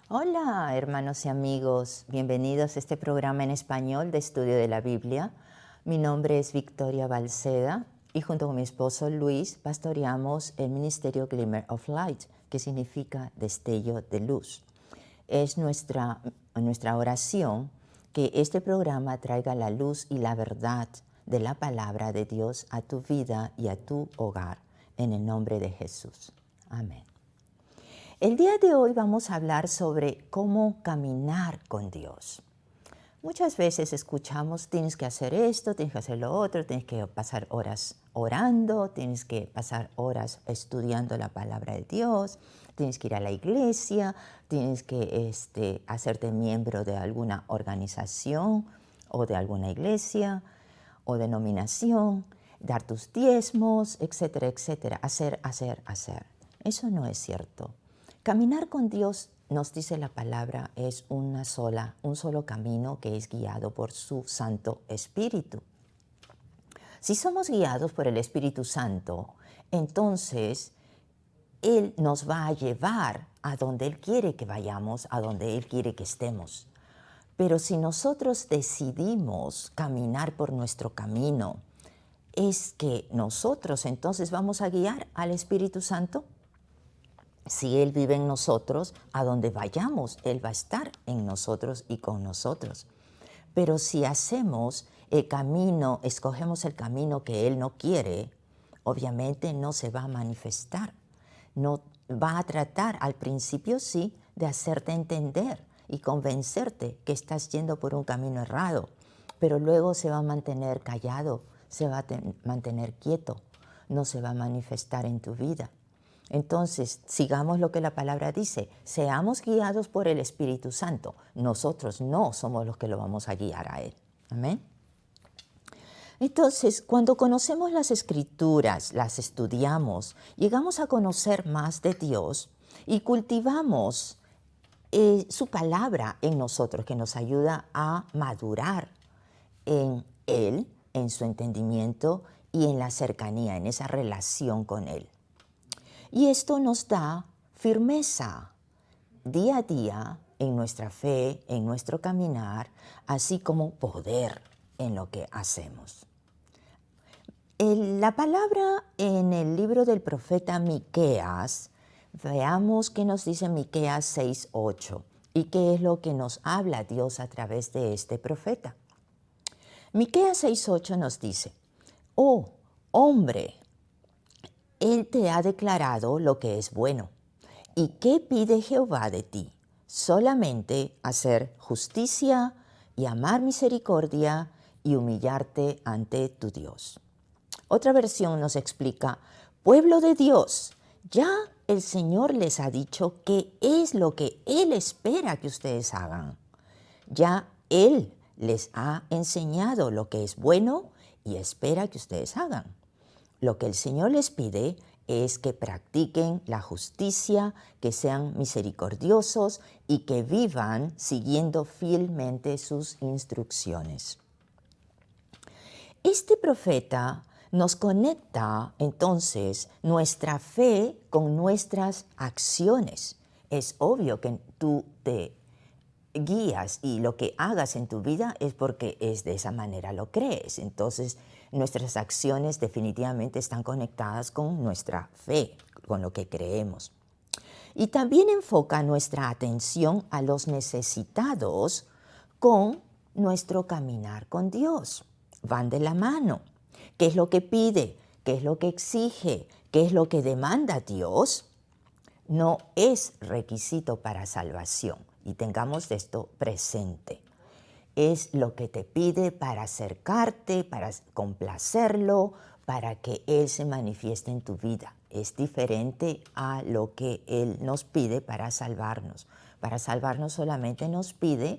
Hola, hermanos y amigos. Bienvenidos a este programa en español de estudio de la Biblia. Mi nombre es Victoria Balceda y junto con mi esposo Luis pastoreamos el ministerio Glimmer of Light, que significa destello de luz. Es nuestra oración que este programa traiga la luz y la verdad de la palabra de Dios a tu vida y a tu hogar, en el nombre de Jesús. Amén. El día de hoy vamos a hablar sobre cómo caminar con Dios. Muchas veces escuchamos, tienes que hacer esto, tienes que hacer lo otro, tienes que pasar horas orando, tienes que pasar horas estudiando la palabra de Dios, tienes que ir a la iglesia, tienes que hacerte miembro de alguna organización o de alguna iglesia o denominación, dar tus diezmos, etcétera, etcétera. Hacer, hacer, hacer. Eso no es cierto. Caminar con Dios, nos dice la palabra, es un solo camino que es guiado por su Santo Espíritu. Si somos guiados por el Espíritu Santo, entonces Él nos va a llevar a donde Él quiere que vayamos, a donde Él quiere que estemos. Pero si nosotros decidimos caminar por nuestro camino, ¿es que nosotros entonces vamos a guiar al Espíritu Santo? Si Él vive en nosotros, a donde vayamos, Él va a estar en nosotros y con nosotros. Pero si hacemos el camino, escogemos el camino que Él no quiere, obviamente no se va a manifestar. No va a tratar al principio, sí, de hacerte entender y convencerte que estás yendo por un camino errado, pero luego se va a mantener callado, se va a mantener quieto, no se va a manifestar en tu vida. Entonces, sigamos lo que la palabra dice, seamos guiados por el Espíritu Santo. Nosotros no somos los que lo vamos a guiar a Él. Amén. Entonces, cuando conocemos las Escrituras, las estudiamos, llegamos a conocer más de Dios y cultivamos su palabra en nosotros, que nos ayuda a madurar en Él, en su entendimiento y en la cercanía, en esa relación con Él. Y esto nos da firmeza día a día en nuestra fe, en nuestro caminar, así como poder en lo que hacemos. La palabra en el libro del profeta Miqueas, veamos qué nos dice Miqueas 6:8 y qué es lo que nos habla Dios a través de este profeta. Miqueas 6:8 nos dice, oh hombre, Él te ha declarado lo que es bueno. ¿Y qué pide Jehová de ti? Solamente hacer justicia y amar misericordia y humillarte ante tu Dios. Otra versión nos explica, pueblo de Dios, ya el Señor les ha dicho qué es lo que Él espera que ustedes hagan. Ya Él les ha enseñado lo que es bueno y espera que ustedes hagan. Lo que el Señor les pide es que practiquen la justicia, que sean misericordiosos y que vivan siguiendo fielmente sus instrucciones. Este profeta nos conecta entonces nuestra fe con nuestras acciones. Es obvio que tú te guías y lo que hagas en tu vida es porque es de esa manera lo crees. Entonces, nuestras acciones definitivamente están conectadas con nuestra fe, con lo que creemos. Y también enfoca nuestra atención a los necesitados con nuestro caminar con Dios. Van de la mano. ¿Qué es lo que pide? ¿Qué es lo que exige? ¿Qué es lo que demanda Dios? No es requisito para salvación, y tengamos esto presente. Es lo que te pide para acercarte, para complacerlo, para que Él se manifieste en tu vida. Es diferente a lo que Él nos pide para salvarnos. Para salvarnos solamente nos pide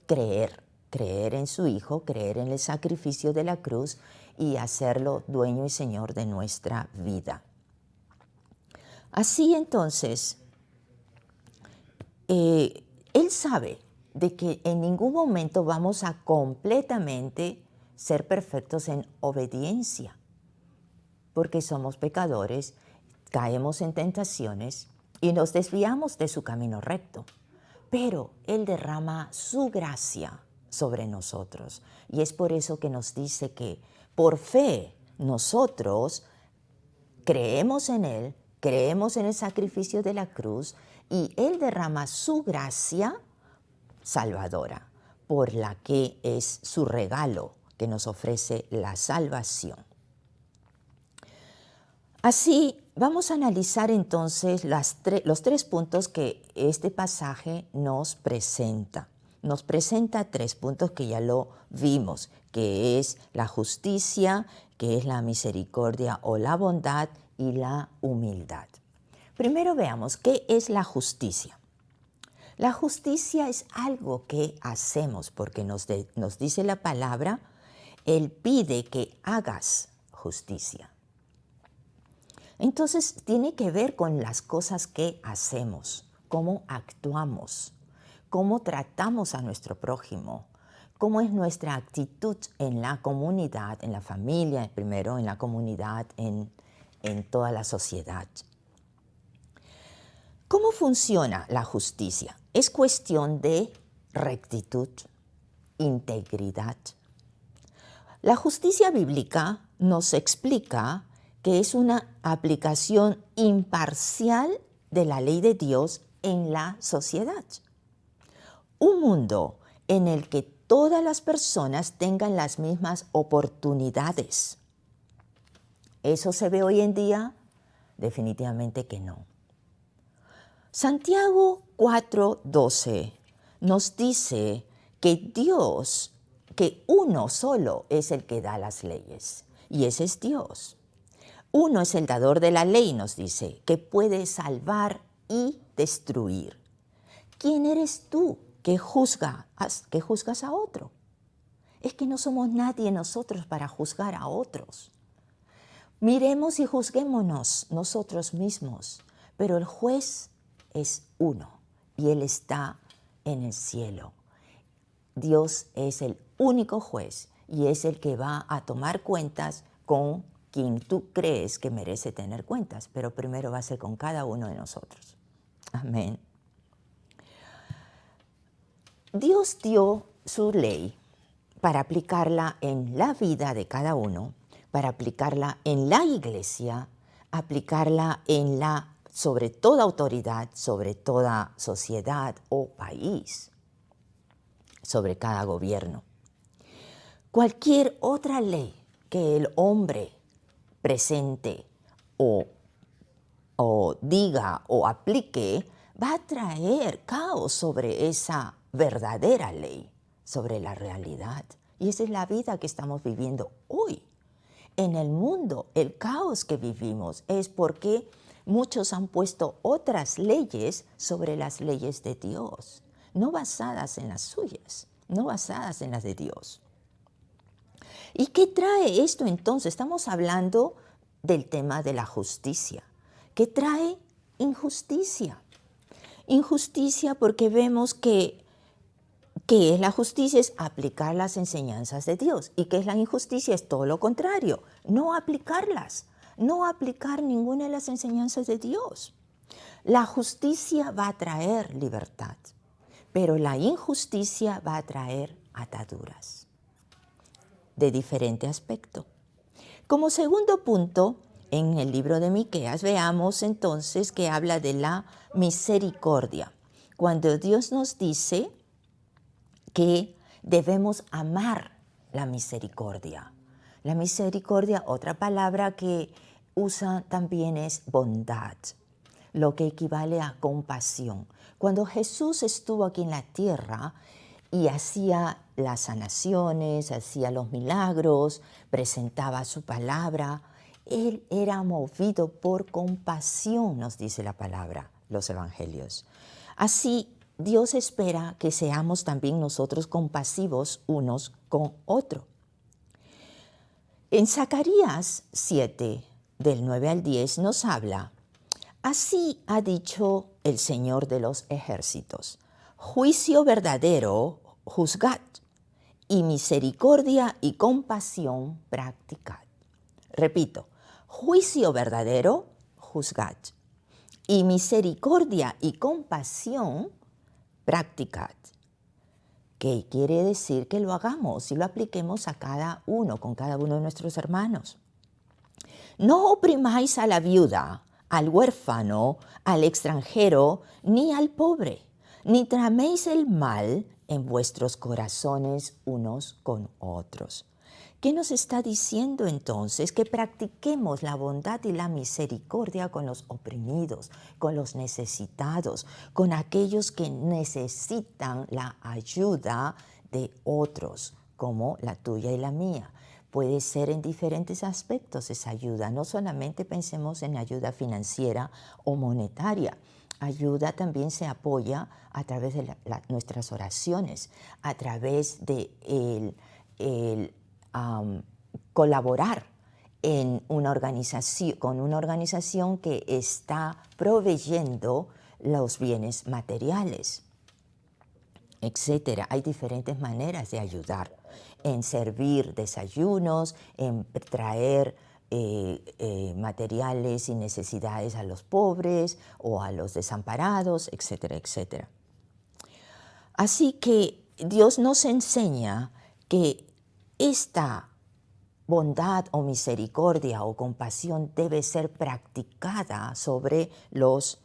creer en su Hijo, creer en el sacrificio de la cruz y hacerlo dueño y Señor de nuestra vida. Así entonces, Él sabe de que en ningún momento vamos a completamente ser perfectos en obediencia, porque somos pecadores, caemos en tentaciones y nos desviamos de su camino recto. pero Él derrama su gracia sobre nosotros. Y es por eso que nos dice que por fe nosotros creemos en Él, creemos en el sacrificio de la cruz y Él derrama su gracia salvadora, por la que es su regalo que nos ofrece la salvación. Así, vamos a analizar entonces los 3 puntos que este pasaje nos presenta. Nos presenta 3 puntos que ya lo vimos, que es la justicia, que es la misericordia o la bondad y la humildad. Primero veamos, ¿qué es la justicia? La justicia es algo que hacemos porque nos dice la palabra, Él pide que hagas justicia. Entonces tiene que ver con las cosas que hacemos, cómo actuamos, cómo tratamos a nuestro prójimo, cómo es nuestra actitud en la comunidad, en la familia primero, en la comunidad, en toda la sociedad. ¿Cómo funciona la justicia? Es cuestión de rectitud, integridad. La justicia bíblica nos explica que es una aplicación imparcial de la ley de Dios en la sociedad. Un mundo en el que todas las personas tengan las mismas oportunidades. ¿Eso se ve hoy en día? Definitivamente que no. Santiago 4:12 nos dice que Dios, que uno solo es el que da las leyes, y ese es Dios. Uno es el dador de la ley, nos dice, que puede salvar y destruir. ¿Quién eres tú que juzgas a otro? Es que no somos nadie nosotros para juzgar a otros. Miremos y juzguémonos nosotros mismos, pero el juez es uno y Él está en el cielo. Dios es el único juez y es el que va a tomar cuentas con quien tú crees que merece tener cuentas, pero primero va a ser con cada uno de nosotros. Amén. Dios dio su ley para aplicarla en la vida de cada uno, para aplicarla en la iglesia, aplicarla sobre toda autoridad, sobre toda sociedad o país, sobre cada gobierno. Cualquier otra ley que el hombre presente o diga o aplique va a traer caos sobre esa verdadera ley, sobre la realidad. Y esa es la vida que estamos viviendo hoy. En el mundo, el caos que vivimos es porque muchos han puesto otras leyes sobre las leyes de Dios, no basadas en las suyas, no basadas en las de Dios. ¿Y qué trae esto entonces? Estamos hablando del tema de la justicia. ¿Qué trae? Injusticia. Injusticia porque vemos que ¿qué es la justicia? Es aplicar las enseñanzas de Dios. ¿Y qué es la injusticia? Es todo lo contrario, no aplicarlas, no aplicar ninguna de las enseñanzas de Dios. La justicia va a traer libertad, pero la injusticia va a traer ataduras de diferente aspecto. Como segundo punto, en el libro de Miqueas veamos entonces que habla de la misericordia. Cuando Dios nos dice que debemos amar la misericordia. La misericordia, otra palabra que usa también es bondad, lo que equivale a compasión. Cuando Jesús estuvo aquí en la tierra y hacía las sanaciones, hacía los milagros, presentaba su palabra, Él era movido por compasión, nos dice la palabra, los evangelios. Así, Dios espera que seamos también nosotros compasivos unos con otros. En Zacarías 7, del 9 al 10, nos habla, así ha dicho el Señor de los ejércitos, juicio verdadero juzgad, y misericordia y compasión practicad. Repito, juicio verdadero juzgad, y misericordia y compasión practicad, que quiere decir que lo hagamos y lo apliquemos a cada uno, con cada uno de nuestros hermanos. No oprimáis a la viuda, al huérfano, al extranjero, ni al pobre, ni traméis el mal en vuestros corazones unos con otros. ¿Qué nos está diciendo entonces? Que practiquemos la bondad y la misericordia con los oprimidos, con los necesitados, con aquellos que necesitan la ayuda de otros, como la tuya y la mía. Puede ser en diferentes aspectos esa ayuda. No solamente pensemos en ayuda financiera o monetaria. Ayuda también se apoya a través de nuestras oraciones, a través de colaborar con una organización que está proveyendo los bienes materiales, etcétera. Hay diferentes maneras de ayudar, en servir desayunos, en traer materiales y necesidades a los pobres o a los desamparados, etcétera, etcétera. Así que Dios nos enseña que esta bondad o misericordia o compasión debe ser practicada sobre los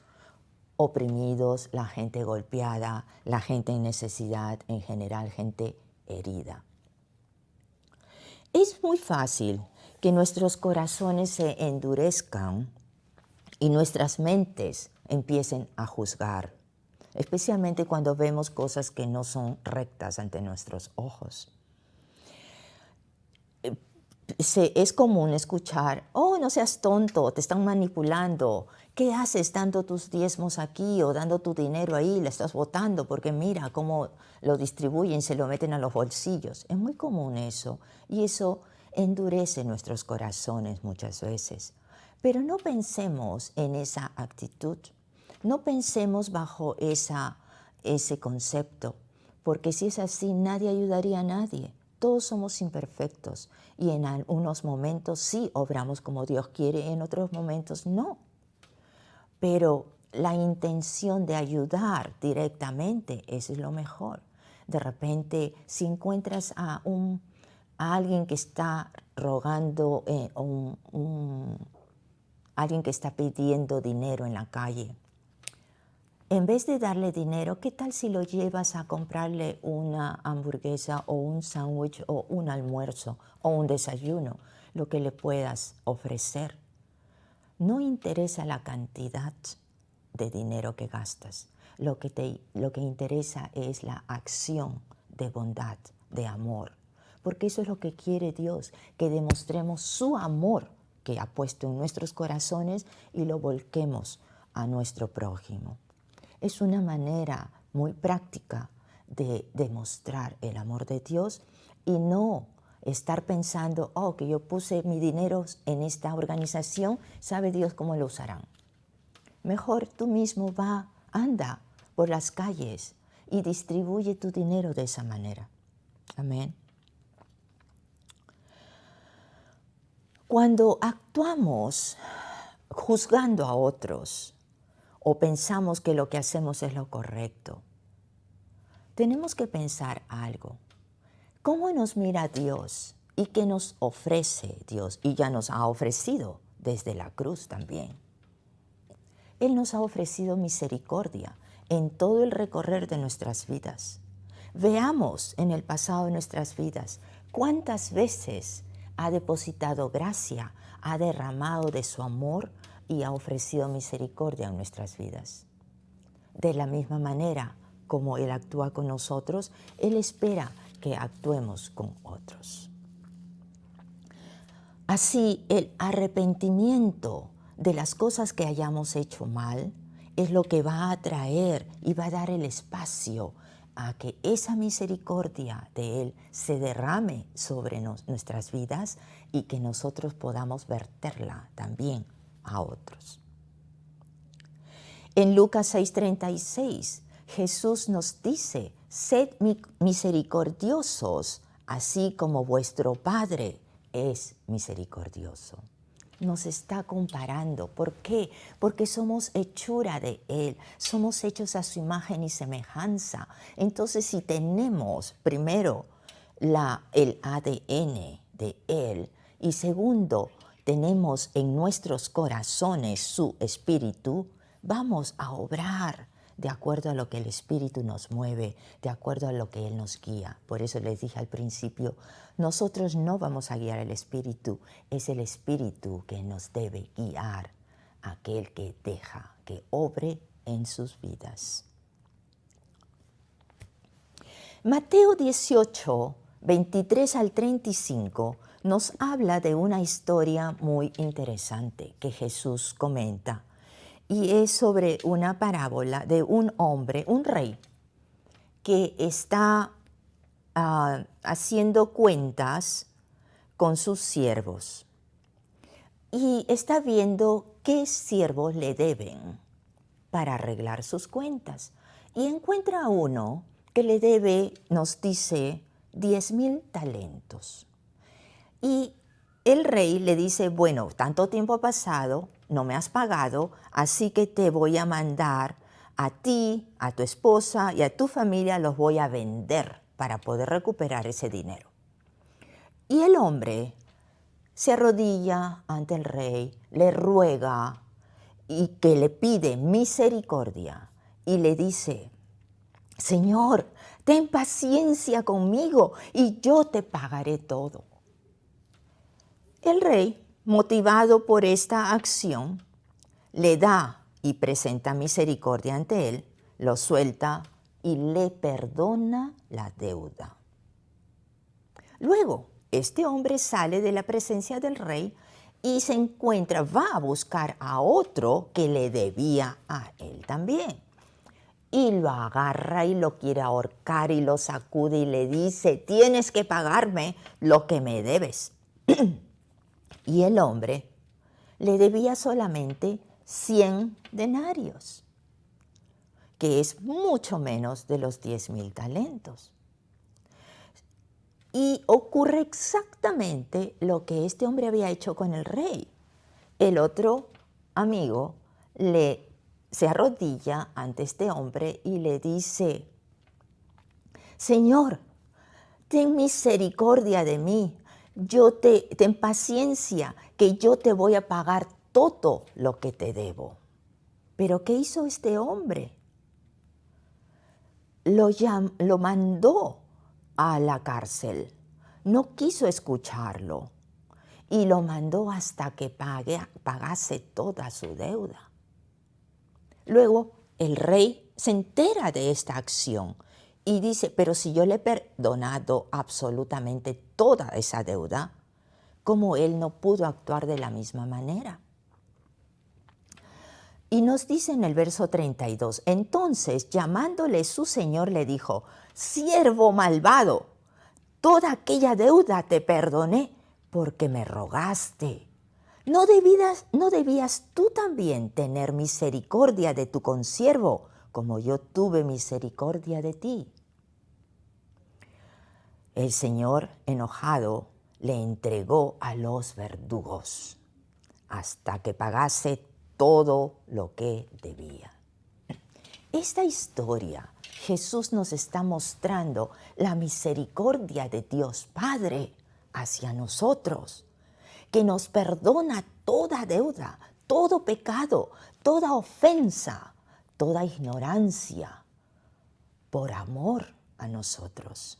oprimidos, la gente golpeada, la gente en necesidad, en general, gente herida. Es muy fácil que nuestros corazones se endurezcan y nuestras mentes empiecen a juzgar, especialmente cuando vemos cosas que no son rectas ante nuestros ojos. Es común escuchar, oh, no seas tonto, te están manipulando. ¿Qué haces dando tus diezmos aquí o dando tu dinero ahí? Le estás botando porque mira cómo lo distribuyen, se lo meten a los bolsillos. Es muy común eso y eso endurece nuestros corazones muchas veces. Pero no pensemos en esa actitud, no pensemos bajo ese concepto, porque si es así nadie ayudaría a nadie. Todos somos imperfectos y en algunos momentos sí obramos como Dios quiere, en otros momentos no. Pero la intención de ayudar directamente, eso es lo mejor. De repente, si encuentras a alguien que está rogando, alguien que está pidiendo dinero en la calle, en vez de darle dinero, ¿qué tal si lo llevas a comprarle una hamburguesa o un sándwich o un almuerzo o un desayuno? Lo que le puedas ofrecer. No interesa la cantidad de dinero que gastas. Lo que interesa es la acción de bondad, de amor. Porque eso es lo que quiere Dios, que demostremos su amor que ha puesto en nuestros corazones y lo volquemos a nuestro prójimo. Es una manera muy práctica de demostrar el amor de Dios y no estar pensando, oh, que yo puse mi dinero en esta organización, sabe Dios cómo lo usarán. Mejor tú mismo anda por las calles y distribuye tu dinero de esa manera. Amén. Cuando actuamos juzgando a otros, o pensamos que lo que hacemos es lo correcto, tenemos que pensar algo. ¿Cómo nos mira Dios y qué nos ofrece Dios? Y ya nos ha ofrecido desde la cruz también. Él nos ha ofrecido misericordia en todo el recorrer de nuestras vidas. Veamos en el pasado de nuestras vidas cuántas veces ha depositado gracia, ha derramado de su amor y ha ofrecido misericordia en nuestras vidas. De la misma manera como Él actúa con nosotros, Él espera que actuemos con otros. Así, el arrepentimiento de las cosas que hayamos hecho mal es lo que va a atraer y va a dar el espacio a que esa misericordia de Él se derrame sobre nuestras vidas y que nosotros podamos verterla también a otros. En Lucas 6:36, Jesús nos dice, sed misericordiosos, así como vuestro Padre es misericordioso. nos está comparando. ¿Por qué? Porque somos hechura de Él, somos hechos a su imagen y semejanza. Entonces, si tenemos primero el ADN de Él y segundo, tenemos en nuestros corazones su espíritu, vamos a obrar de acuerdo a lo que el Espíritu nos mueve, de acuerdo a lo que Él nos guía. Por eso les dije al principio, nosotros no vamos a guiar al Espíritu, es el Espíritu que nos debe guiar, aquel que deja que obre en sus vidas. Mateo 18, 23 al 35 nos habla de una historia muy interesante que Jesús comenta. Y es sobre una parábola de un hombre, un rey, que está haciendo cuentas con sus siervos. Y está viendo qué siervos le deben para arreglar sus cuentas. Y encuentra a uno que le debe, nos dice, 10,000 talentos. Y el rey le dice, bueno, tanto tiempo ha pasado, no me has pagado, así que te voy a mandar a ti, a tu esposa y a tu familia, los voy a vender para poder recuperar ese dinero. Y el hombre se arrodilla ante el rey, le ruega y que le pide misericordia y le dice, Señor, ten paciencia conmigo y yo te pagaré todo. El rey, motivado por esta acción, le da y presenta misericordia ante él, lo suelta y le perdona la deuda. Luego, este hombre sale de la presencia del rey y se encuentra, va a buscar a otro que le debía a él también. Y lo agarra y lo quiere ahorcar y lo sacude y le dice, tienes que pagarme lo que me debes. Y el hombre le debía solamente 100 denarios, que es mucho menos de los 10,000 talentos. Y ocurre exactamente lo que este hombre había hecho con el rey. El otro amigo se arrodilla ante este hombre y le dice, Señor, ten misericordia de mí, ten paciencia, que yo te voy a pagar todo lo que te debo. Pero ¿qué hizo este hombre? Lo mandó a la cárcel, no quiso escucharlo y lo mandó hasta que pagase toda su deuda. Luego el rey se entera de esta acción y dice, pero si yo le he perdonado absolutamente toda esa deuda, ¿cómo él no pudo actuar de la misma manera? Y nos dice en el verso 32, entonces llamándole su señor le dijo, siervo malvado, toda aquella deuda te perdoné porque me rogaste. ¿No debías tú también tener misericordia de tu consiervo, como yo tuve misericordia de ti? El Señor, enojado, le entregó a los verdugos hasta que pagase todo lo que debía. Esta historia, Jesús nos está mostrando la misericordia de Dios Padre hacia nosotros, que nos perdona toda deuda, todo pecado, toda ofensa, toda ignorancia, por amor a nosotros.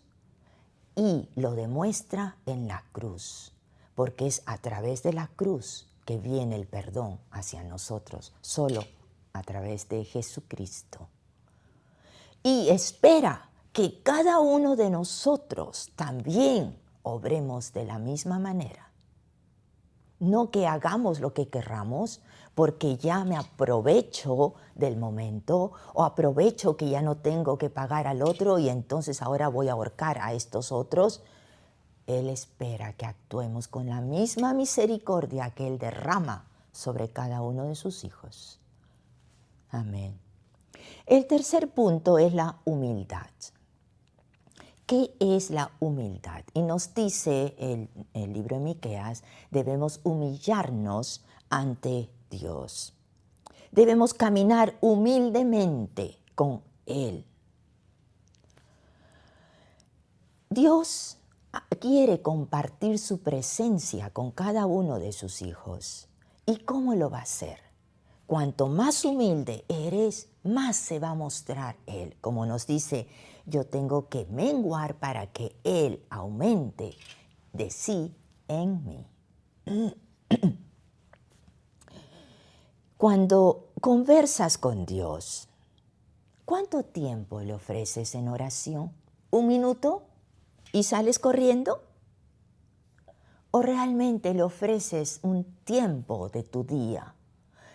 Y lo demuestra en la cruz, porque es a través de la cruz que viene el perdón hacia nosotros, solo a través de Jesucristo. Y espera que cada uno de nosotros también obremos de la misma manera. No que hagamos lo que querramos, porque ya me aprovecho del momento o aprovecho que ya no tengo que pagar al otro y entonces ahora voy a ahorcar a estos otros. Él espera que actuemos con la misma misericordia que Él derrama sobre cada uno de sus hijos. Amén. El tercer punto es la humildad. ¿Qué es la humildad? Y nos dice el libro de Miqueas, debemos humillarnos ante Dios. Debemos caminar humildemente con Él. Dios quiere compartir su presencia con cada uno de sus hijos. ¿Y cómo lo va a hacer? Cuanto más humilde eres, más se va a mostrar Él. Como nos dice, yo tengo que menguar para que Él aumente de sí en mí. Cuando conversas con Dios, ¿cuánto tiempo le ofreces en oración? ¿1 minuto? ¿Y sales corriendo? ¿O realmente le ofreces un tiempo de tu día?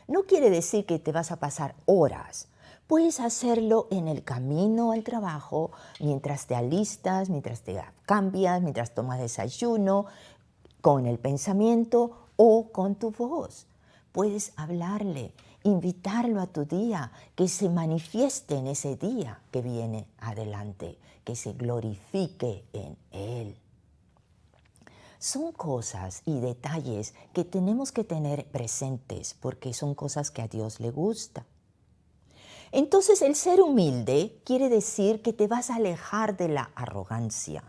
No quiere decir que te vas a pasar horas. Puedes hacerlo en el camino al trabajo, mientras te alistas, mientras te cambias, mientras tomas desayuno, con el pensamiento o con tu voz. Puedes hablarle, invitarlo a tu día, que se manifieste en ese día que viene adelante, que se glorifique en Él. Son cosas y detalles que tenemos que tener presentes porque son cosas que a Dios le gusta. Entonces el ser humilde quiere decir que te vas a alejar de la arrogancia,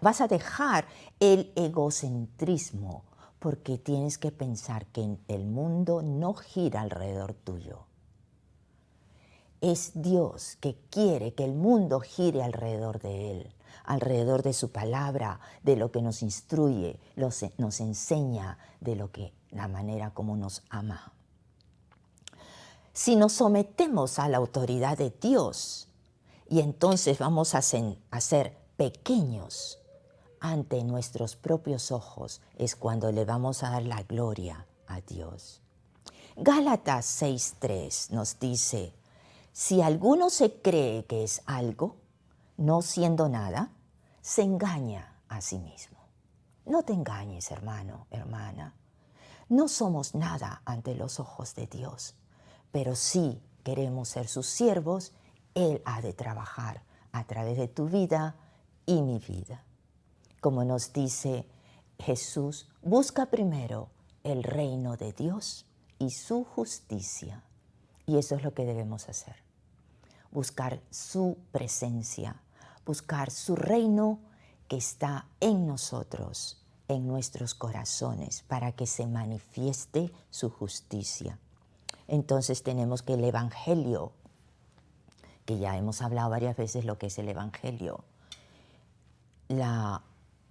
vas a dejar el egocentrismo porque tienes que pensar que el mundo no gira alrededor tuyo. Es Dios que quiere que el mundo gire alrededor de Él, alrededor de su palabra, de lo que nos instruye, nos enseña, de la manera como nos ama. Si nos sometemos a la autoridad de Dios, y entonces vamos a ser pequeños ante nuestros propios ojos, es cuando le vamos a dar la gloria a Dios. Gálatas 6:3 nos dice, si alguno se cree que es algo, no siendo nada, se engaña a sí mismo. No te engañes, hermano, hermana. No somos nada ante los ojos de Dios, pero si queremos ser sus siervos, Él ha de trabajar a través de tu vida y mi vida. Como nos dice Jesús, busca primero el reino de Dios y su justicia. Y eso es lo que debemos hacer. Buscar su presencia, buscar su reino que está en nosotros, en nuestros corazones, para que se manifieste su justicia. Entonces tenemos que el Evangelio, que ya hemos hablado varias veces lo que es el Evangelio, la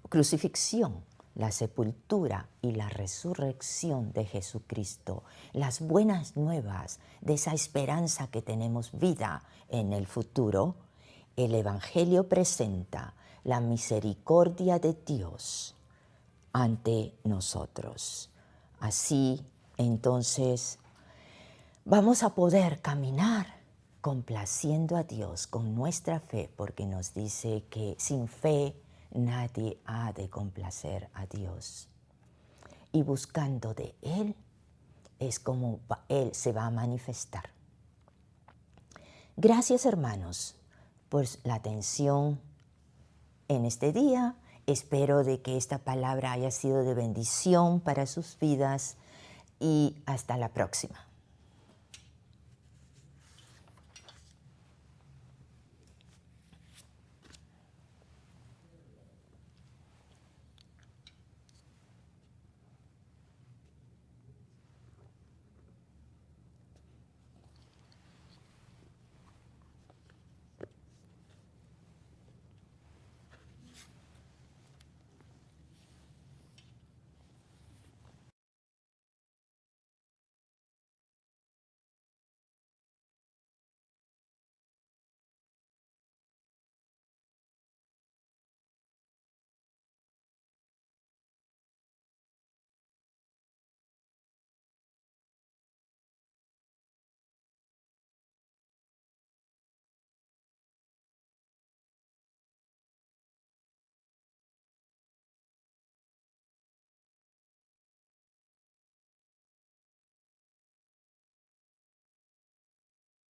crucifixión, la sepultura y la resurrección de Jesucristo, las buenas nuevas de esa esperanza que tenemos vida en el futuro, el Evangelio presenta la misericordia de Dios ante nosotros. Así, entonces, vamos a poder caminar complaciendo a Dios con nuestra fe, porque nos dice que sin fe nadie ha de complacer a Dios. Y buscando de Él es como Él se va a manifestar. Gracias, hermanos, por la atención en este día. Espero de que esta palabra haya sido de bendición para sus vidas y hasta la próxima.